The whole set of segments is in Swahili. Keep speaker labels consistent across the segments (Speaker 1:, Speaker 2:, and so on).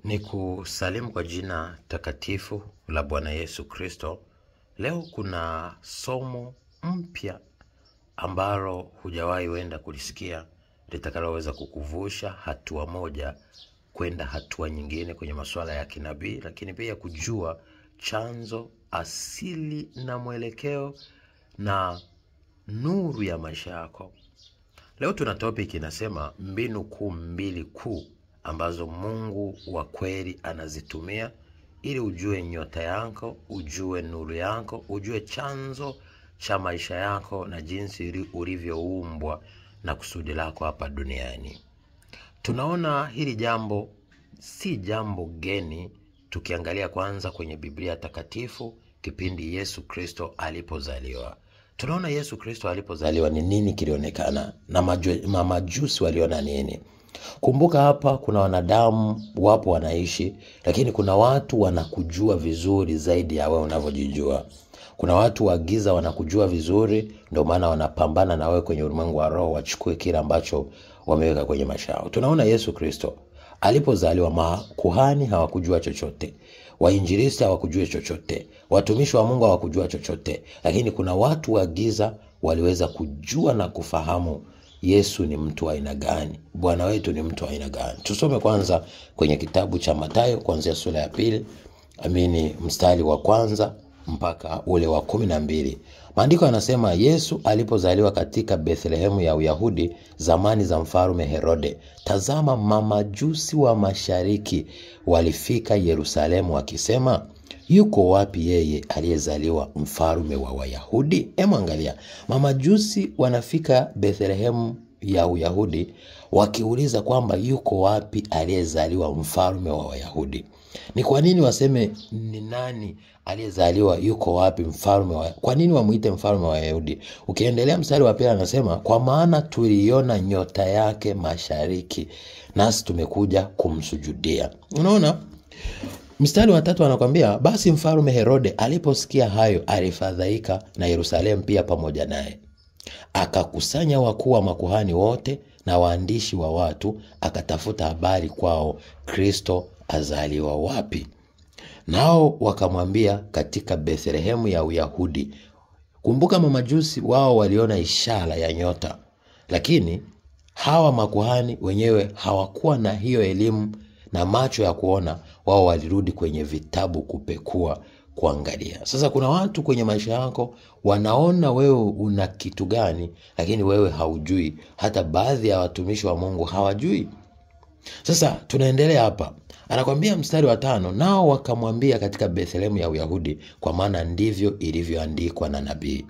Speaker 1: Ni kusalimu kwa jina takatifu la Bwana Yesu Kristo. Leo kuna somo mpya ambalo hujawahi wenda kulisikia, litakaloweza kukuvusha hatua moja kwenda hatua nyingine kwenye masuala ya kinabii, lakini pia kujua chanzo, asili na mwelekeo na nuru ya maisha yako. Leo tuna topic inasema mbinu kuu mbili kuu ambazo Mungu wa kweli anazitumia ili ujue nyota yako, ujue nuru yako, ujue chanzo cha maisha yako na jinsi ulivyoumbwa na kusudi lako hapa duniani. Tunaona hili jambo si jambo geni tukiangalia kwanza kwenye Biblia takatifu kipindi Yesu Kristo alipozaliwa. Tunaona Yesu Kristo alipozaliwa ni nini kilionekana na mamajusi waliona nini. Kumbuka hapa kuna wanadamu wapo wanaishi, lakini kuna watu wanakujua vizuri zaidi ya wewe unavyojijua. Kuna watu wa giza wanakujua vizuri, ndio maana wanapambana na wewe kwenye ulimwengu wa roho wachukue kile ambacho wameweka kwenye maisha yao. Tunaona Yesu Kristo alipozaliwa, makuhani hawakujua chochote, wainjilisti hawakujua chochote, watumishi wa Mungu hawakujua chochote, lakini kuna watu wa giza waliweza kujua na kufahamu Yesu ni mtu wa aina gani, Bwana wetu ni mtu wa aina gani. Tusome kwanza kwenye kitabu cha Mathayo kuanzia sura ya 2, mstari wa 1 mpaka ule wa 12. Maandiko yanasema, Yesu alipozaliwa katika Bethlehemu ya Uyahudi zamani za mfalme Herode, tazama mamajusi wa mashariki walifika Yerusalemu wakisema, yuko wapi yeye aliyezaliwa mfalme wa Wayahudi? Angalia, mamajusi wanafika Bethlehemu ya Uyahudi wakiuliza kwamba yuko wapi aliyezaliwa mfalme wa Wayahudi. Ni kwa nini waseme ni nani aliyezaliwa, yuko wapi mfalme wa? Kwa nini wamuite mfalme wa Wayahudi? Ukiendelea mstari wa 2 anasema, kwa maana tuliona nyota yake mashariki nasi tumekuja kumsujudia. Unaona? Mstari wa 3 anakuambia, basi mfalme Herode aliposikia hayo alifadhaika na Yerusalemu pia pamoja naye. Akakusanya wakuu wa makuhani wote na waandishi wa watu, akatafuta habari kwao Kristo azaliwa wapi. Nao wakamwambia, katika Bethlehemu ya Uyahudi. Kumbuka mamajusi wao waliona ishara ya nyota, lakini hawa makuhani wenyewe hawakuwa na hiyo elimu na macho ya kuona. Wao walirudi kwenye vitabu kupekua, kuangalia. Sasa kuna watu kwenye maisha yako wanaona wewe una kitu gani, lakini wewe haujui. Hata baadhi ya watumishi wa Mungu hawajui. Sasa tunaendelea hapa. Anakuambia mstari wa 5, nao wakamwambia katika Bethlehemu ya Uyahudi, kwa maana ndivyo ilivyoandikwa na nabii.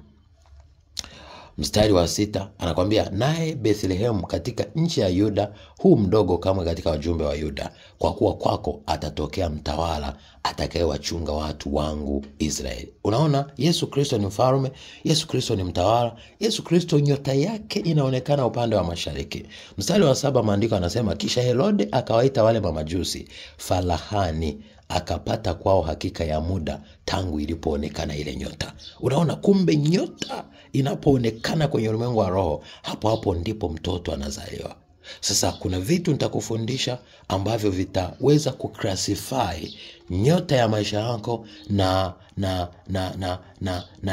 Speaker 1: Mstari wa 6 anakuambia, naye Bethlehemu katika nchi ya Yuda, huu mdogo kama katika wajumbe wa Yuda, kwa kuwa kwako atatokea mtawala atakayewachunga watu wangu Israeli. Unaona, Yesu Kristo ni mfalme, Yesu Kristo ni mtawala, Yesu Kristo nyota yake inaonekana upande wa mashariki. Mstari wa 7 maandiko anasema, kisha Herode akawaita wale mamajusi falahani, akapata kwao hakika ya muda tangu ilipoonekana ile nyota. Unaona, kumbe nyota inapoonekana kwenye ulimwengu wa roho, hapo hapo ndipo mtoto anazaliwa. Sasa kuna vitu nitakufundisha ambavyo vitaweza kuclassify nyota ya maisha yako na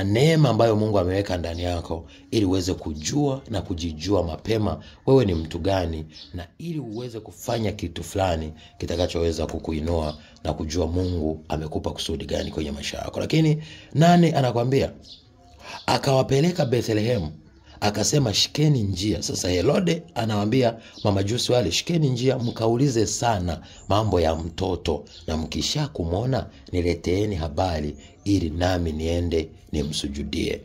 Speaker 1: neema ambayo Mungu ameweka ndani yako, ili uweze kujua na kujijua mapema wewe ni mtu gani, na ili uweze kufanya kitu fulani kitakachoweza kukuinua na kujua Mungu amekupa kusudi gani kwenye maisha yako. Lakini 8 anakuambia, akawapeleka Bethlehemu akasema, shikeni njia. Sasa Herode anawaambia mamajusi wale, shikeni njia mkaulize sana mambo ya mtoto, na mkisha kumwona nileteeni habari ili nami niende nimsujudie.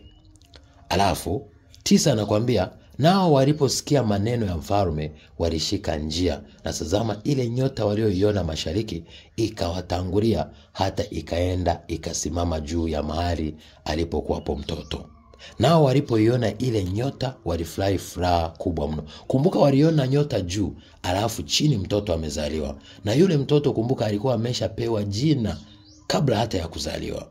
Speaker 1: Alafu 9 anakuambia, nao waliposikia maneno ya mfalme walishika njia, na tazama ile nyota walioiona mashariki ikawatangulia hata ikaenda ikasimama juu ya mahali alipokuwapo mtoto. Nao walipoiona ile nyota walifurahi furaha kubwa mno. Kumbuka waliona nyota juu, alafu chini mtoto amezaliwa. Na yule mtoto kumbuka alikuwa ameshapewa jina kabla hata ya kuzaliwa.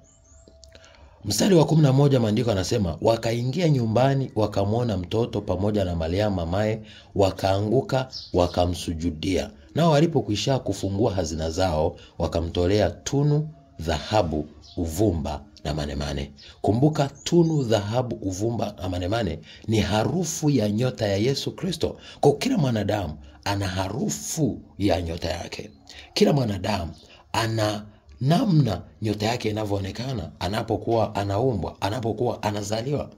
Speaker 1: Mstari wa 11 maandiko anasema, wakaingia nyumbani wakamwona mtoto pamoja na Mariamu mamaye, wakaanguka wakamsujudia. Nao walipokwisha kufungua hazina zao, wakamtolea tunu, dhahabu, uvumba na manemane. Kumbuka, tunu, dhahabu, uvumba na manemane ni harufu ya nyota ya Yesu Kristo. Kwa kila mwanadamu ana harufu ya nyota yake. Kila mwanadamu ana namna nyota yake inavyoonekana anapokuwa anaumbwa, anapokuwa anazaliwa.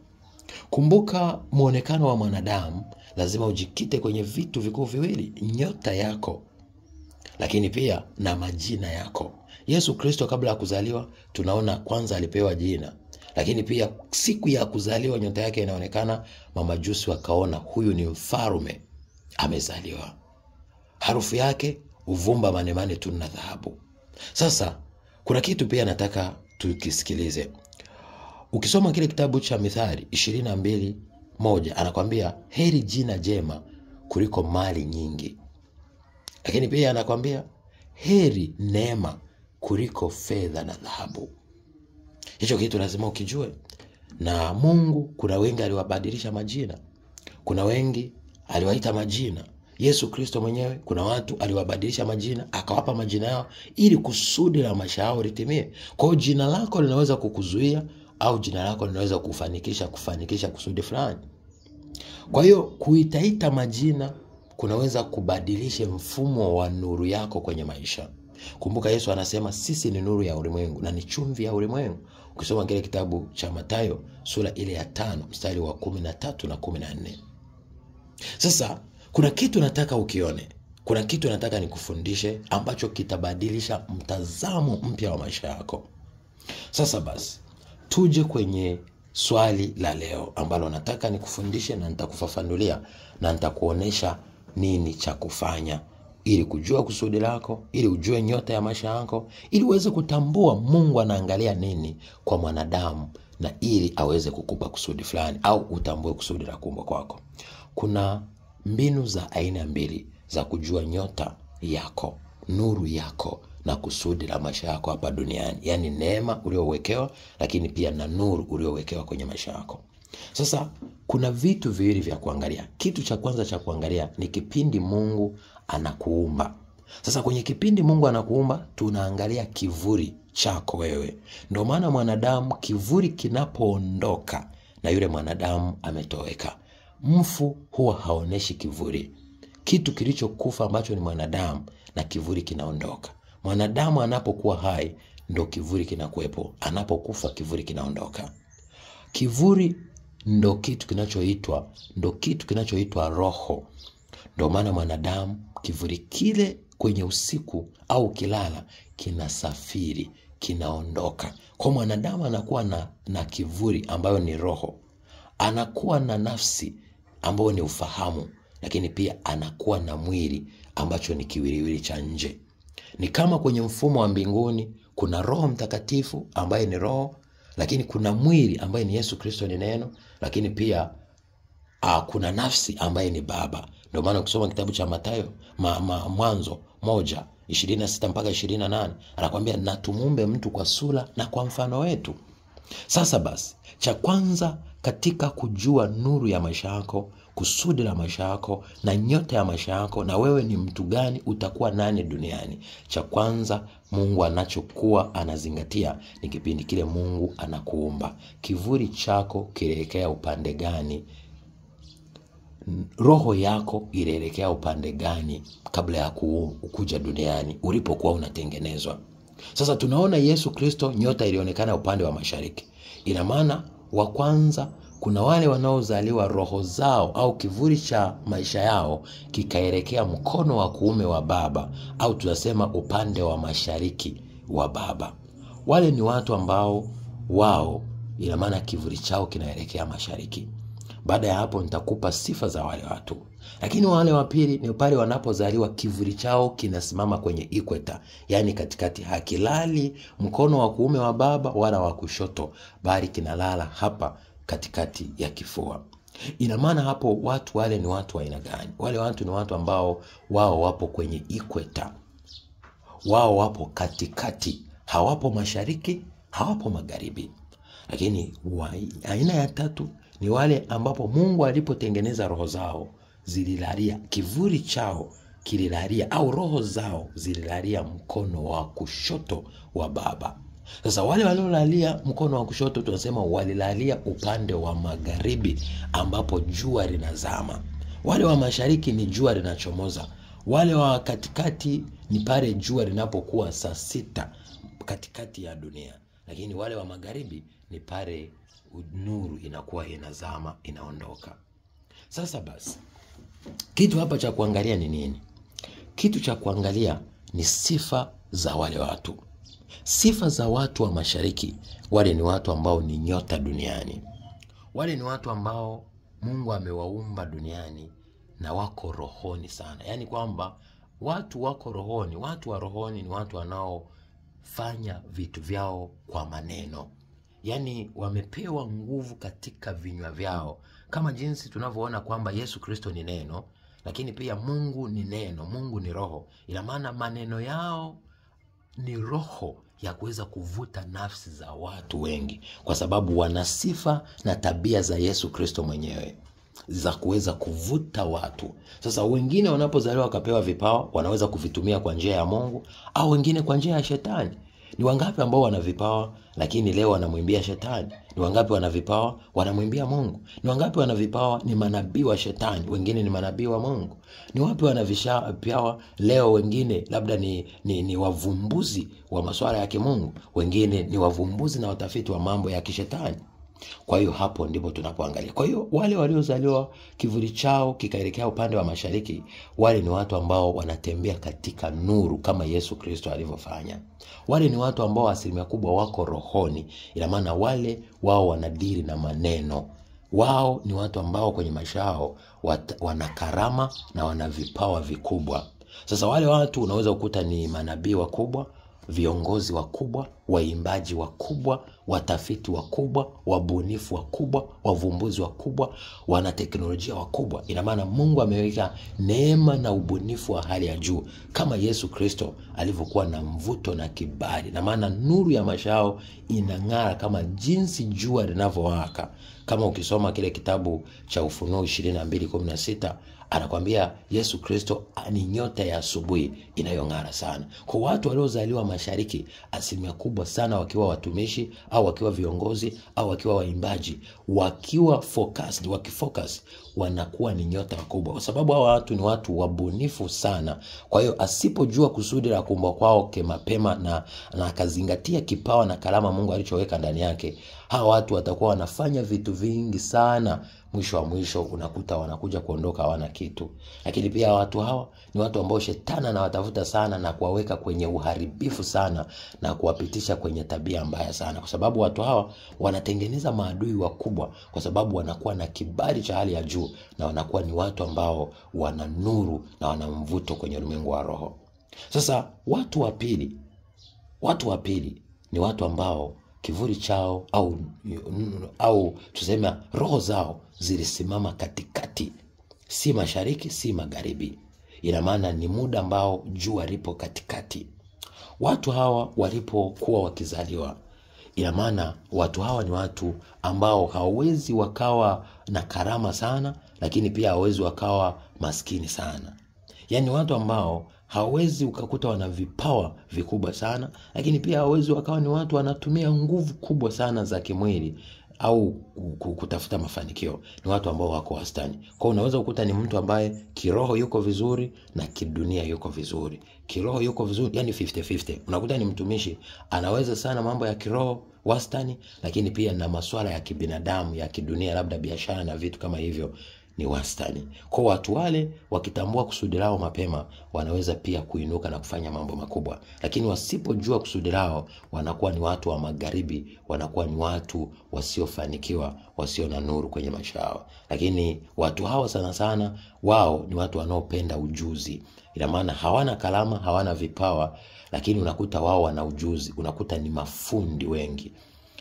Speaker 1: Kumbuka, muonekano wa mwanadamu lazima ujikite kwenye vitu vikuu viwili: nyota yako, lakini pia na majina yako. Yesu Kristo kabla ya kuzaliwa tunaona kwanza alipewa jina, lakini pia siku ya kuzaliwa nyota yake inaonekana. Mamajusi wakaona huyu ni mfalme amezaliwa. Harufu yake uvumba, manemane, tunu na dhahabu. Sasa kuna kitu pia nataka tukisikilize. Ukisoma kile kitabu cha Mithali 22:1 anakwambia heri jina jema kuliko mali nyingi. Lakini pia anakwambia heri neema kuliko fedha na dhahabu. Hicho kitu lazima ukijue. Na Mungu kuna wengi aliwabadilisha majina. Kuna wengi aliwaita majina. Yesu Kristo mwenyewe kuna watu aliwabadilisha majina, akawapa majina yao ili kusudi la maisha yao litimie. Kwa hiyo jina lako linaweza kukuzuia au jina lako linaweza kufanikisha kusudi fulani. Kwa hiyo kuitaita majina kunaweza kubadilisha mfumo wa nuru yako kwenye maisha. Kumbuka Yesu anasema sisi ni nuru ya ulimwengu na ni chumvi ya ulimwengu. Ukisoma kile kitabu cha Mathayo sura ile ya 5 mstari wa 13 na 14. Sasa kuna kitu nataka ukione. Kuna kitu nataka nikufundishe ambacho kitabadilisha mtazamo mpya wa maisha yako. Sasa basi tuje kwenye swali la leo ambalo nataka nikufundishe na nitakufafanulia na nitakuonesha nini cha kufanya ili kujua kusudi lako, ili ujue nyota ya maisha yako, ili uweze kutambua Mungu anaangalia nini kwa mwanadamu na ili aweze kukupa kusudi fulani au utambue kusudi la kuumbwa kwako. Kuna mbinu za aina mbili za kujua nyota yako, nuru yako na kusudi la maisha yako hapa duniani. Yaani neema uliowekewa, lakini pia na nuru uliowekewa kwenye maisha yako. Sasa kuna vitu viwili vya kuangalia. Kitu cha kwanza cha kuangalia ni kipindi Mungu anakuumba. Sasa kwenye kipindi Mungu anakuumba tunaangalia kivuli chako wewe. Ndio maana mwanadamu kivuli kinapoondoka na yule mwanadamu ametoweka. Mfu huwa haoneshi kivuli. Kitu kilichokufa ambacho ni mwanadamu na kivuli kinaondoka. Mwanadamu anapokuwa hai ndo kivuli kinakuwepo, anapokufa kivuli kinaondoka. Kivuli ndo kitu kinachoitwa roho. Ndio maana mwanadamu kivuli kile kwenye usiku au kilala kinasafiri, kinaondoka. Kwa mwanadamu anakuwa na kivuli ambayo ni roho. Anakuwa na nafsi ambayo ni ufahamu, lakini pia anakuwa na mwili ambacho ni kiwiliwili cha nje. Ni kama kwenye mfumo wa mbinguni kuna Roho Mtakatifu ambaye ni roho, lakini kuna mwili ambaye ni Yesu Kristo ni neno, lakini pia kuna nafsi ambaye ni Baba. Ndio maana ukisoma kitabu cha Mathayo Mwanzo 1:26 mpaka 28 anakuambia na tumuumbe mtu kwa sura na kwa mfano wetu. Sasa basi, cha kwanza katika kujua nuru ya maisha yako, kusudi la maisha yako na nyota ya maisha yako na wewe ni mtu gani, utakuwa nani duniani. Cha kwanza Mungu anachokuwa anazingatia ni kipindi kile Mungu anakuumba. Kivuli chako kielekea upande gani? Roho yako ilielekea upande gani kabla ya kuja duniani ulipokuwa unatengenezwa? Sasa tunaona Yesu Kristo nyota ilionekana upande wa mashariki. Ina maana wa kwanza kuna wale wanaozaliwa roho zao au kivuli cha maisha yao kikaelekea mkono wa kuume wa Baba au tunasema upande wa mashariki wa Baba. Wale ni watu ambao wao ina maana kivuli chao kinaelekea mashariki. Baada ya hapo nitakupa sifa za wale watu. Lakini wale wa pili ni pale wanapozaliwa kivuli chao kinasimama kwenye equator, yani katikati, hakilali mkono wa kuume wa Baba wala wa kushoto, bali kinalala hapa katikati ya kifua. Ina maana hapo watu wale ni watu wa aina gani? Wale watu ni watu ambao wao wapo kwenye equator. Wao wapo katikati, hawapo mashariki, hawapo magharibi. Lakini aina ya tatu ni wale ambapo Mungu alipotengeneza roho zao zililalia, kivuli chao kililalia, au roho zao zililalia mkono wa kushoto wa Baba. Sasa wale waliolalia mkono wa kushoto tunasema walilalia upande wa magharibi ambapo jua linazama. Wale wa mashariki ni jua linachomoza. Wale wa katikati ni pale jua linapokuwa saa 6 katikati ya dunia. Lakini wale wa magharibi ni pale nuru inakuwa inazama, inaondoka. Sasa basi, kitu hapa cha kuangalia ni nini? Kitu cha kuangalia ni sifa za wale watu. Sifa za watu wa mashariki, wale ni watu ambao ni nyota duniani. Wale ni watu ambao Mungu amewaumba duniani na wako rohoni sana. Yaani kwamba watu wako rohoni. Watu wa rohoni ni watu wanaofanya vitu vyao kwa maneno. Yaani wamepewa nguvu katika vinywa vyao. Kama jinsi tunavyoona kwamba Yesu Kristo ni neno, lakini pia Mungu ni neno, Mungu ni roho. Ina maana maneno yao ni roho ya kuweza kuvuta nafsi za watu wengi, kwa sababu wana sifa na tabia za Yesu Kristo mwenyewe za kuweza kuvuta watu. Sasa wengine wanapozaliwa wakapewa vipawa, wanaweza kuvitumia kwa njia ya Mungu au wengine kwa njia ya shetani. Ni wangapi ambao wana vipawa lakini leo wanamwimbia shetani? Ni wangapi wana vipawa wanamwimbia Mungu? Ni wangapi wana vipawa ni manabii wa shetani, wengine ni manabii wa Mungu? Ni wapi wana vipawa leo wengine labda ni wavumbuzi wa masuala ya kimungu, wengine ni wavumbuzi na watafiti wa mambo ya kishetani? Kwa hiyo hapo ndipo tunapoangalia. Kwa hiyo wale waliozaliwa kivuli chao kikaelekea upande wa mashariki, wale ni watu ambao wanatembea katika nuru kama Yesu Kristo alivyofanya. Wale ni watu ambao asilimia kubwa wako rohoni. Ina maana wale wao wanadili na maneno. Wao ni watu ambao kwenye maisha yao wana karama na wana vipawa vikubwa. Sasa wale watu unaweza kukuta ni manabii wakubwa, viongozi wakubwa, waimbaji wakubwa, watafiti wakubwa, wabunifu wakubwa, wavumbuzi wakubwa, wana teknolojia wakubwa. Ina maana Mungu ameweka neema na ubunifu wa hali ya juu kama Yesu Kristo alivyokuwa na mvuto na kibali. Na maana nuru ya maisha yao inang'ara kama jinsi jua linavyowaka. Kama ukisoma kile kitabu cha Ufunuo 22:16, anakuambia Yesu Kristo ni nyota ya asubuhi inayong'ara sana. Kwa watu waliozaliwa mashariki, asilimia kubwa sana wakiwa watumishi au wakiwa viongozi au wakiwa waimbaji, wakiwa focused, wakifocus, wanakuwa ni nyota wakubwa, kwa sababu hao watu ni watu wabunifu sana. Kwa hiyo asipojua kusudi la kuumbwa kwao mapema na akazingatia kipawa na karama Mungu alichoweka ndani yake, hao watu watakuwa wanafanya vitu vingi sana. Mwisho wa mwisho unakuta wanakuja kuondoka hawana kitu. Lakini pia watu hawa ni watu ambao shetani anawatafuta sana na kuwaweka kwenye uharibifu sana na kuwapitisha kwenye tabia mbaya sana, kwa sababu watu hawa wanatengeneza maadui wakubwa, kwa sababu wanakuwa na kibali cha hali ya juu na wanakuwa ni watu ambao wana nuru na wana mvuto kwenye ulimwengu wa roho. Sasa watu wa pili ni watu ambao kivuli chao au tuseme roho zao zilisimama katikati, si mashariki si magharibi. Ina maana ni muda ambao jua lipo katikati. Watu hawa walipokuwa wakizaliwa, ina maana watu hawa ni watu ambao hawawezi wakawa na karama sana, lakini pia hawawezi wakawa maskini sana. Yaani watu ambao hawezi ukakuta wana vipawa vikubwa sana, lakini pia hawezi wakawa ni watu wanatumia nguvu kubwa sana za kimwili au kutafuta mafanikio. Ni watu ambao wako wastani. Kwa unaweza kukuta ni mtu ambaye kiroho yuko vizuri na kidunia yuko vizuri. Kiroho yuko vizuri, yani 50-50. Unakuta ni mtumishi anaweza sana mambo ya kiroho wastani, lakini pia na masuala ya kibinadamu ya kidunia, labda biashara na vitu kama hivyo, ni wastani. Kwa watu wale wakitambua kusudi lao mapema, wanaweza pia kuinuka na kufanya mambo makubwa. Lakini wasipojua kusudi lao, wanakuwa ni watu wa magharibi, wanakuwa ni watu wasiofanikiwa, wasio na nuru kwenye maisha yao. Lakini watu hawa sana sana, wao ni watu wanaopenda ujuzi. Ina maana hawana kalama, hawana vipawa, lakini unakuta wao wana ujuzi, unakuta ni mafundi wengi.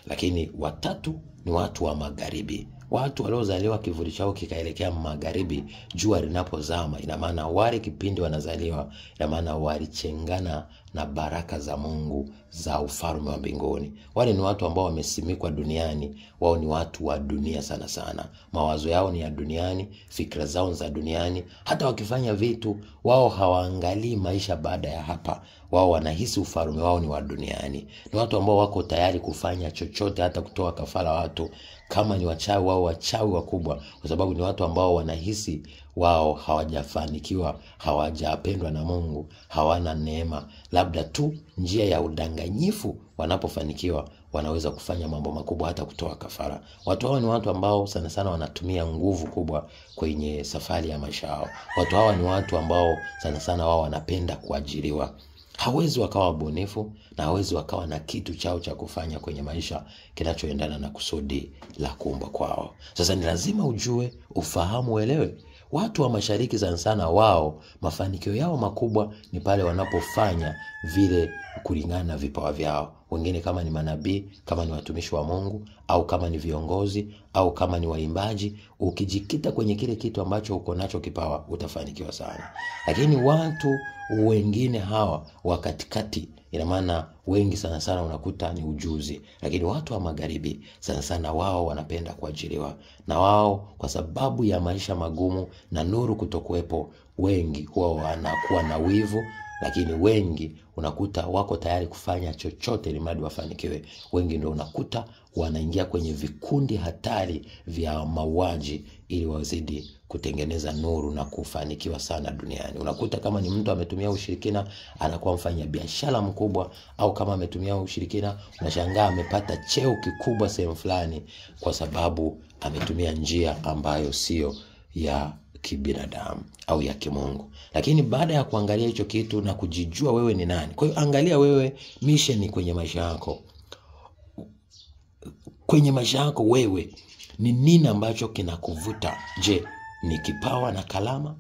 Speaker 1: Lakini watatu ni watu wa magharibi. Watu waliozaliwa kivuli chao kikaelekea magharibi jua linapozama. Ina maana wale kipindi wanazaliwa, ina maana walichengana na baraka za Mungu za ufalme wa mbinguni. Wale ni watu ambao wamesimikwa duniani. Wao ni watu wa dunia sana sana. Mawazo yao ni ya duniani, fikra zao za duniani. Hata wakifanya vitu, wao hawaangalii maisha baada ya hapa. Wao wanahisi ufalme wao ni wa duniani. Ni watu ambao wako tayari kufanya chochote, hata kutoa kafara watu. Kama ni wachawi, wao wachawi wakubwa, kwa sababu ni watu ambao wanahisi wao hawajafanikiwa, hawajapendwa na Mungu, hawana neema. Labda tu njia ya udanganyifu, wanapofanikiwa wanaweza kufanya mambo makubwa, hata kutoa kafara. Watu hao ni watu ambao sana sana wanatumia nguvu kubwa kwenye safari ya maisha yao. Watu hawa ni watu ambao sana sana wao wanapenda kuajiriwa. Hawezi wakawa wabunifu na hawezi wakawa na kitu chao cha kufanya kwenye maisha kinachoendana na kusudi la kuumba kwao. Sasa ni lazima ujue, ufahamu, uelewe. Watu wa mashariki sana sana wao mafanikio yao makubwa ni pale wanapofanya vile kulingana na vipawa vyao. Wengine kama ni manabii, kama ni watumishi wa Mungu, au kama ni viongozi, au kama ni waimbaji, ukijikita kwenye kile kitu ambacho uko nacho kipawa, utafanikiwa sana. Lakini watu wengine hawa wa katikati, ina maana wengi sana sana unakuta ni ujuzi. Lakini watu wa magharibi sana sana wao wanapenda kuajiriwa. Na wao kwa sababu ya maisha magumu na nuru kutokuwepo, wengi huwa wanakuwa na wivu. Lakini wengi unakuta wako tayari kufanya chochote ili mradi wafanikiwe. Wengi ndio unakuta wanaingia kwenye vikundi hatari vya mauaji ili wazidi kutengeneza nuru na kufanikiwa sana duniani. Unakuta kama ni mtu ametumia ushirikina, anakuwa mfanya biashara mkubwa, au kama ametumia ushirikina, unashangaa amepata cheo kikubwa sehemu fulani kwa sababu ametumia njia ambayo sio ya kibinadamu au ya kimungu. Lakini baada ya kuangalia hicho kitu na kujijua wewe ni nani. Kwa hiyo angalia wewe mission kwenye maisha yako. Kwenye maisha yako wewe ni nini ambacho kinakuvuta? Je, ni kipawa na kalama?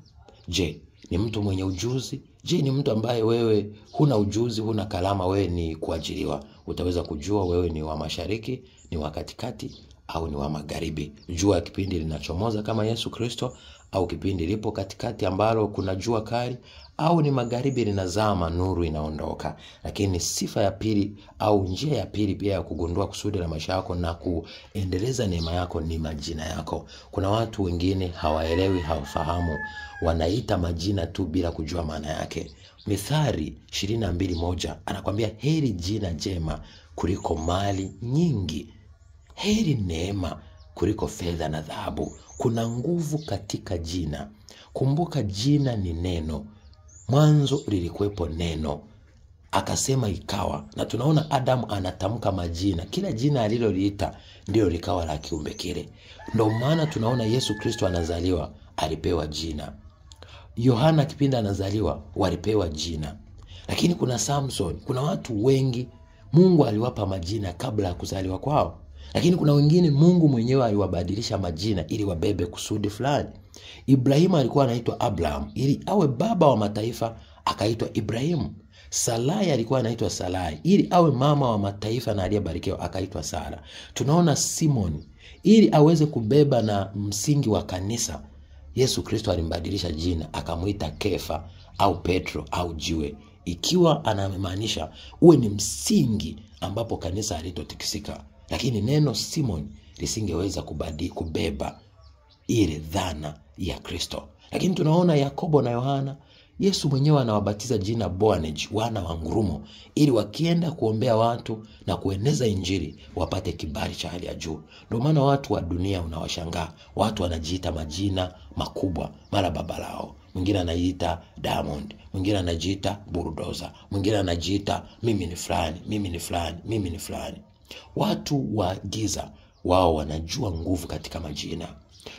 Speaker 1: Je, ni mtu mwenye ujuzi? Je, ni mtu ambaye wewe huna ujuzi, huna kalama, wewe ni kuajiriwa? Utaweza kujua wewe ni wa mashariki, ni wa katikati, au ni wa magharibi. Jua kipindi linachomoza kama Yesu Kristo, au kipindi lipo katikati ambalo kuna jua kali, au ni magharibi linazama, nuru inaondoka. Lakini sifa ya pili au njia ya pili pia ya kugundua kusudi la maisha yako na kuendeleza neema yako ni majina yako. Kuna watu wengine hawaelewi, hawafahamu, wanaita majina tu bila kujua maana yake. Mithali 22:1 anakuambia heri jina jema kuliko mali nyingi. Heri neema kuliko fedha na dhahabu. Kuna nguvu katika jina. Kumbuka jina ni neno. Mwanzo lilikuwepo neno, akasema ikawa. Na tunaona Adam anatamka majina. Kila jina aliloliita ndio likawa la kiumbe kile. Ndio maana tunaona Yesu Kristo anazaliwa, alipewa jina. Yohana kipindi anazaliwa, walipewa jina. Lakini kuna Samson, kuna watu wengi Mungu aliwapa majina kabla ya kuzaliwa kwao. Lakini kuna wengine Mungu mwenyewe aliwabadilisha majina ili wabebe kusudi fulani. Ibrahimu alikuwa anaitwa Abraham ili awe baba wa mataifa, akaitwa Ibrahimu. Sarai alikuwa anaitwa Sarai ili awe mama wa mataifa na aliyebarikiwa, akaitwa Sara. Tunaona Simon ili aweze kubeba na msingi wa kanisa, Yesu Kristo alimbadilisha jina akamuita Kefa au Petro au jiwe, ikiwa anamaanisha uwe ni msingi ambapo kanisa halitotikisika. Lakini neno Simon lisingeweza kubeba ile dhana ya Kristo. Lakini tunaona Yakobo na Yohana, Yesu mwenyewe anawabatiza jina Boanerges, wana wa ngurumo, ili wakienda kuombea watu na kueneza injili wapate kibali cha hali ya juu. Ndio maana watu wa dunia unawashangaa, watu wanajiita majina makubwa, mara baba lao. Mwingine anajiita Diamond, mwingine anajiita Bulldozer, mwingine anajiita mimi ni fulani, mimi ni fulani, mimi ni fulani. Watu wa giza wao wanajua nguvu katika majina.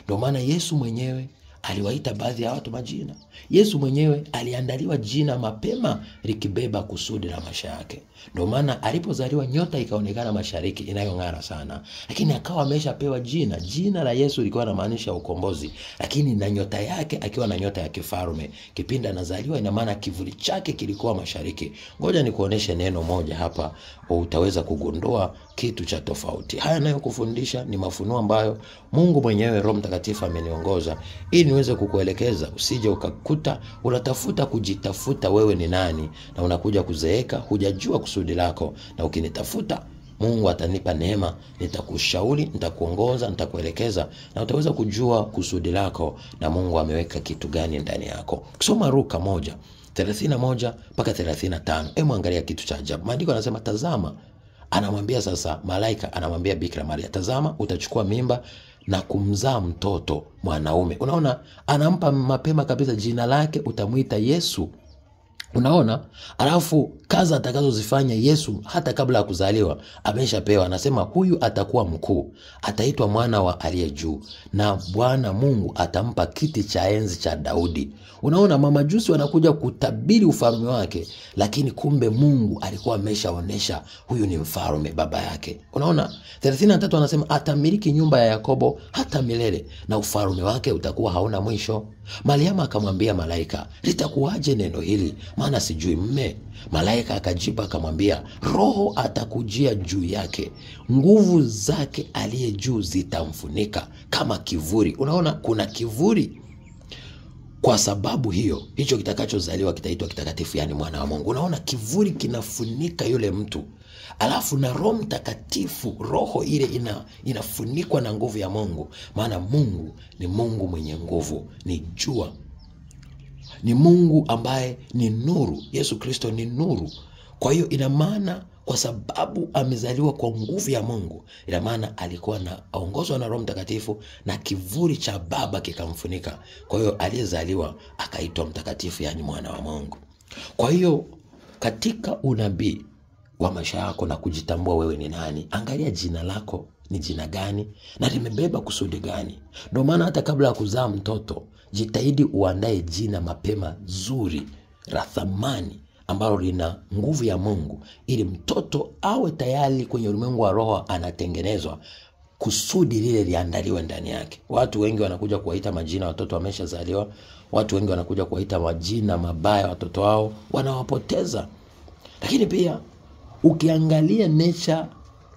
Speaker 1: Ndio maana Yesu mwenyewe aliwaita baadhi ya watu majina. Yesu mwenyewe aliandaliwa jina mapema likibeba kusudi la maisha yake. Ndio maana alipozaliwa nyota ikaonekana mashariki inayong'ara sana. Lakini akawa ameshapewa jina. Jina la Yesu lilikuwa linamaanisha ukombozi. Lakini na nyota yake akiwa na nyota ya kifalme. Kipindi anazaliwa ina maana kivuli chake kilikuwa mashariki. Ngoja nikuoneshe neno moja hapa, utaweza kugundua kitu cha tofauti. Haya ninayokufundisha ni mafunuo ambayo Mungu mwenyewe Roho Mtakatifu ameniongoza ili niweze kukuelekeza, usije ukakuta unatafuta kujitafuta wewe ni nani, na unakuja kuzeeka hujajua kusudi lako. Na ukinitafuta, Mungu atanipa neema, nitakushauri, nitakuongoza, nitakuelekeza, na utaweza kujua kusudi lako na Mungu ameweka kitu gani ndani yako. Kusoma Luka 1:31 mpaka 35. Hebu angalia kitu cha ajabu. Maandiko yanasema, tazama, anamwambia sasa malaika, anamwambia Bikira Maria, tazama utachukua mimba na kumzaa mtoto mwanaume. Unaona, anampa mapema kabisa, jina lake utamuita Yesu. Unaona, alafu kazi atakazozifanya Yesu hata kabla ya kuzaliwa ameshapewa. Anasema huyu atakuwa mkuu, ataitwa mwana wa aliye juu, na Bwana Mungu atampa kiti cha enzi cha Daudi. Unaona, mamajusi wanakuja kutabiri ufalme wake, lakini kumbe Mungu alikuwa ameshaonesha huyu ni mfalme baba yake. Unaona, 33 anasema atamiliki nyumba ya Yakobo hata milele, na ufalme wake utakuwa hauna mwisho. Mariamu akamwambia malaika, litakuwaje neno hili, maana sijui mme? Malaika akajibu akamwambia, Roho atakujia juu yake, nguvu zake aliye juu zitamfunika kama kivuli. Unaona, kuna kivuli. Kwa sababu hiyo, hicho kitakachozaliwa kitaitwa kitakatifu, yani mwana wa Mungu. Unaona, kivuli kinafunika yule mtu. Alafu na Roho Mtakatifu, roho ile inafunikwa na nguvu ya Mungu. Maana Mungu ni Mungu mwenye nguvu, ni jua, ni Mungu ambaye ni nuru. Yesu Kristo ni nuru. Kwa hiyo ina maana kwa sababu amezaliwa kwa nguvu ya Mungu, ina maana alikuwa anaongozwa na Roho Mtakatifu na kivuli cha Baba kikamfunika. Kwa hiyo aliyezaliwa akaitwa mtakatifu, yani mwana wa Mungu. Kwa hiyo katika unabii wa maisha yako na kujitambua wewe ni nani, angalia jina lako ni jina gani na limebeba kusudi gani. Ndio maana hata kabla ya kuzaa mtoto, jitahidi uandae jina mapema zuri la thamani ambalo lina nguvu ya Mungu, ili mtoto awe tayari kwenye ulimwengu wa roho anatengenezwa, kusudi lile liandaliwe ndani yake. Watu wengi wanakuja kuwaita majina watoto wameshazaliwa. Watu wengi wanakuja kuwaita majina mabaya watoto wao, wanawapoteza. Lakini pia ukiangalia nature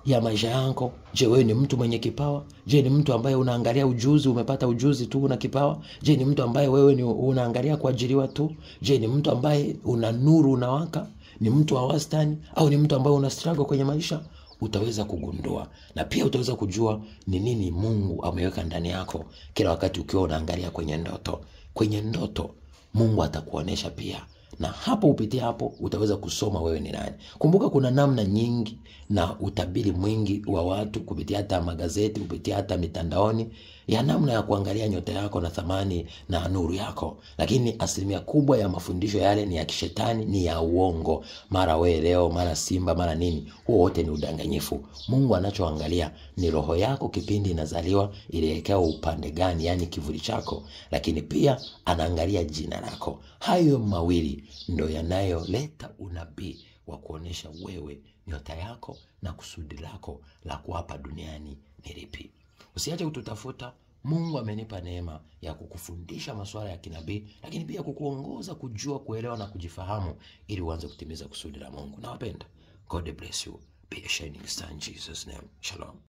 Speaker 1: ya maisha yako, je, wewe ni mtu mwenye kipawa? Je, ni mtu ambaye unaangalia ujuzi, umepata ujuzi tu una kipawa? Je, ni mtu ambaye wewe ni unaangalia kuajiriwa tu? Je, ni mtu ambaye una nuru unawaka? Ni mtu wa wastani au ni mtu ambaye una struggle kwenye maisha? Utaweza kugundua, na pia utaweza kujua ni nini Mungu ameweka ndani yako kila wakati ukiwa unaangalia kwenye ndoto. Kwenye ndoto Mungu atakuonesha pia, na hapo upitia hapo utaweza kusoma wewe ni nani. Kumbuka kuna namna nyingi na utabiri mwingi wa watu kupitia hata magazeti, kupitia hata mitandaoni, ya namna ya kuangalia nyota yako na thamani na nuru yako. Lakini asilimia kubwa ya mafundisho yale ni ya kishetani, ni ya uongo. Mara wewe leo, mara simba, mara nini. Huo wote ni udanganyifu. Mungu anachoangalia ni roho yako kipindi inazaliwa ilielekea upande gani, yani kivuli chako. Lakini pia anaangalia jina lako. Hayo mawili ndio yanayoleta unabii wa kuonesha wewe nyota yako na kusudi lako la kuhapa duniani ni lipi. Usiache kututafuta. Mungu amenipa neema ya kukufundisha masuala ya kinabii, lakini pia kukuongoza kujua, kuelewa na kujifahamu, ili uanze kutimiza kusudi la Mungu. Nawapenda. God bless you. Be a shining star in Jesus' name. Shalom.